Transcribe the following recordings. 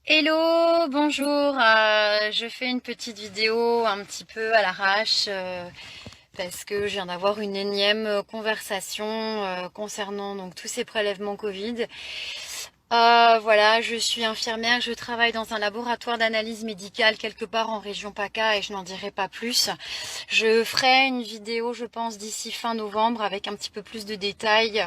Hello, bonjour. Je fais une petite vidéo un petit peu à l'arrache parce que je viens d'avoir une énième conversation concernant donc tous ces prélèvements Covid. Voilà, je suis infirmière, je travaille dans un laboratoire d'analyse médicale quelque part en région PACA et je n'en dirai pas plus. Je ferai une vidéo, je pense, d'ici fin novembre avec un petit peu plus de détails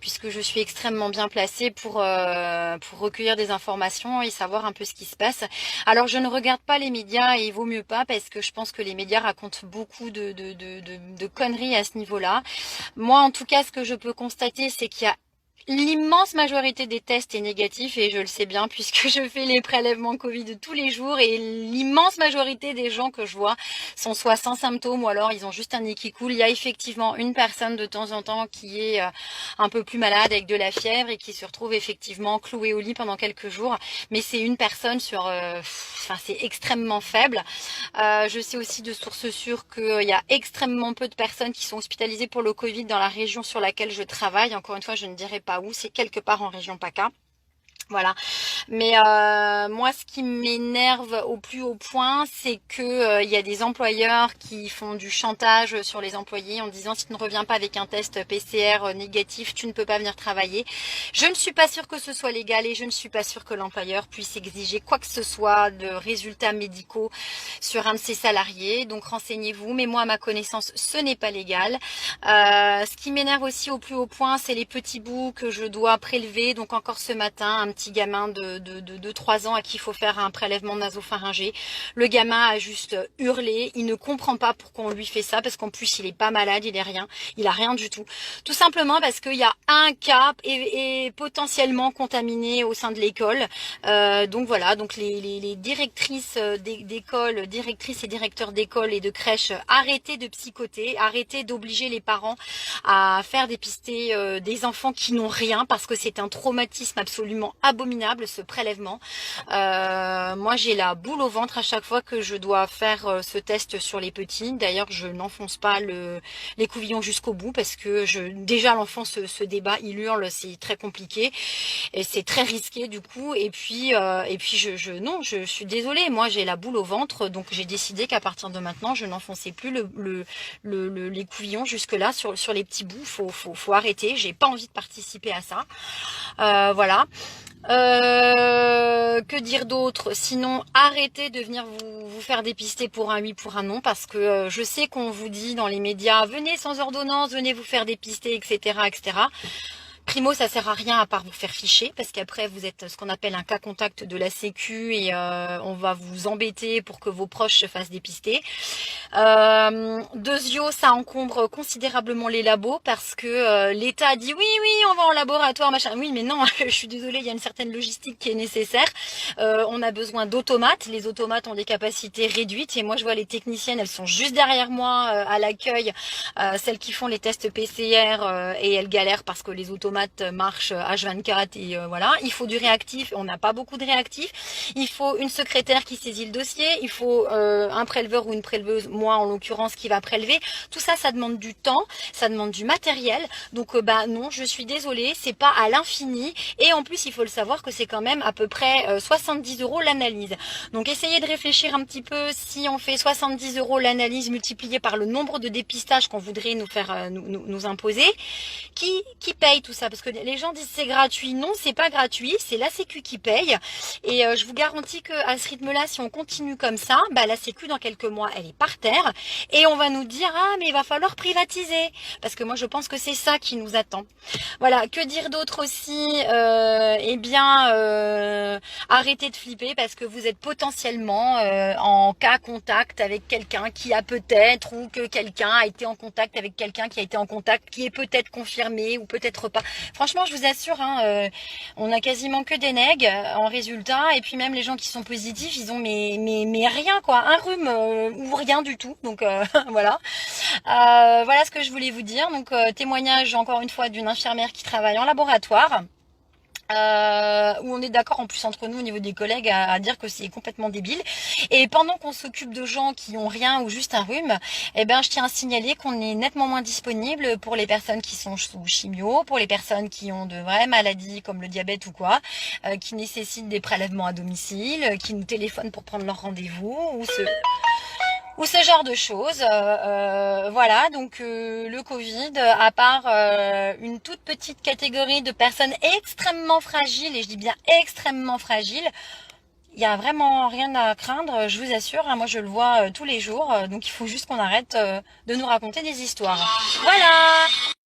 puisque je suis extrêmement bien placée pour recueillir des informations et savoir un peu ce qui se passe. Alors, je ne regarde pas les médias et il vaut mieux pas parce que je pense que les médias racontent beaucoup de conneries à ce niveau-là. Moi, en tout cas, ce que je peux constater, c'est qu'il y a l'immense majorité des tests est négatif et je le sais bien puisque je fais les prélèvements Covid tous les jours et l'immense majorité des gens que je vois sont soit sans symptômes ou alors ils ont juste un nez qui coule. Il y a effectivement une personne de temps en temps qui est un peu plus malade avec de la fièvre et qui se retrouve effectivement clouée au lit pendant quelques jours, mais c'est une personne sur enfin c'est extrêmement faible. Je sais aussi de sources sûres qu'il y a extrêmement peu de personnes qui sont hospitalisées pour le Covid dans la région sur laquelle je travaille. Encore une fois, je ne dirai pas où, c'est quelque part en région PACA. Voilà. Mais moi, ce qui m'énerve au plus haut point, c'est que il y a des employeurs qui font du chantage sur les employés en disant si tu ne reviens pas avec un test PCR négatif, tu ne peux pas venir travailler. Je ne suis pas sûre que ce soit légal et je ne suis pas sûre que l'employeur puisse exiger quoi que ce soit de résultats médicaux sur un de ses salariés. Donc renseignez-vous. Mais moi, à ma connaissance, ce n'est pas légal. Ce qui m'énerve aussi au plus haut point, c'est les petits bouts que je dois prélever. Donc encore ce matin, un petit gamin de 3 ans à qui il faut faire un prélèvement nasopharyngé. Le gamin a juste hurlé. Il ne comprend pas pourquoi on lui fait ça parce qu'en plus il est pas malade, il est rien. Il a rien du tout. Tout simplement parce qu'il y a un cas et potentiellement contaminé au sein de l'école. Donc voilà, donc les directrices d'école, directrices et directeurs d'école et de crèche, arrêtez de psychoter, arrêtez d'obliger les parents à faire dépister des enfants qui n'ont rien parce que c'est un traumatisme absolument abominable ce prélèvement. Moi j'ai la boule au ventre à chaque fois que je dois faire ce test sur les petits. D'ailleurs je n'enfonce pas l'écouvillon jusqu'au bout parce que déjà l'enfant se débat, il hurle, c'est très compliqué et c'est très risqué du coup. Et puis non, je suis désolée, moi j'ai la boule au ventre, donc j'ai décidé qu'à partir de maintenant je n'enfonçais plus l'écouvillon jusque là sur les petits bouts. Faut arrêter, j'ai pas envie de participer à ça. Voilà. Que dire d'autre? Sinon, arrêtez de venir vous faire dépister pour un oui, pour un non, parce que je sais qu'on vous dit dans les médias, venez sans ordonnance, venez vous faire dépister, etc., etc. Primo, ça sert à rien à part vous faire ficher parce qu'après vous êtes ce qu'on appelle un cas contact de la Sécu et on va vous embêter pour que vos proches se fassent dépister. Deuxio, ça encombre considérablement les labos parce que l'État a dit oui, oui, on va en laboratoire, machin. Oui, mais non, je suis désolée, il y a une certaine logistique qui est nécessaire. On a besoin d'automates. Les automates ont des capacités réduites et moi je vois les techniciennes, elles sont juste derrière moi à l'accueil, celles qui font les tests PCR et elles galèrent parce que les automates marchent H24 et voilà. Il faut du réactif, on n'a pas beaucoup de réactifs. Il faut une secrétaire qui saisit le dossier, il faut un préleveur ou une préleveuse, moi en l'occurrence, qui va prélever. Tout ça, ça demande du temps, ça demande du matériel. Donc bah non, je suis désolée, c'est pas à l'infini. Et en plus, il faut le savoir que c'est quand même à peu près 70 € l'analyse. Donc essayez de réfléchir un petit peu, si on fait 70 € l'analyse multiplié par le nombre de dépistages qu'on voudrait nous faire nous imposer, qui paye tout ça? Parce que les gens disent c'est gratuit. Non, c'est pas gratuit, c'est la Sécu qui paye. Et je vous garantis que à ce rythme-là, si on continue comme ça, bah la Sécu dans quelques mois, elle est par terre et on va nous dire ah mais il va falloir privatiser parce que moi je pense que c'est ça qui nous attend. Voilà, que dire d'autre aussi? Eh bien, arrêtez de flipper parce que vous êtes potentiellement en cas contact avec quelqu'un qui a peut-être ou que quelqu'un a été en contact avec quelqu'un qui a été en contact qui est peut-être confirmé ou peut-être pas. Franchement, je vous assure, hein, on a quasiment que des nègres en résultat et puis même les gens qui sont positifs, ils ont mais rien quoi, un rhume ou rien du tout. Donc voilà. Voilà ce que je voulais vous dire. Donc témoignage encore une fois d'une infirmière qui travaille en laboratoire. où on est d'accord en plus entre nous au niveau des collègues à dire que c'est complètement débile. Et pendant qu'on s'occupe de gens qui ont rien ou juste un rhume, eh ben je tiens à signaler qu'on est nettement moins disponible pour les personnes qui sont sous chimio, pour les personnes qui ont de vraies maladies comme le diabète ou quoi, qui nécessitent des prélèvements à domicile, qui nous téléphonent pour prendre leur rendez-vous ou ce genre de choses. Voilà, donc le Covid, à part une toute petite catégorie de personnes extrêmement fragiles, et je dis bien extrêmement fragiles, il y a vraiment rien à craindre, je vous assure. Hein, moi, je le vois tous les jours, donc il faut juste qu'on arrête de nous raconter des histoires. Voilà.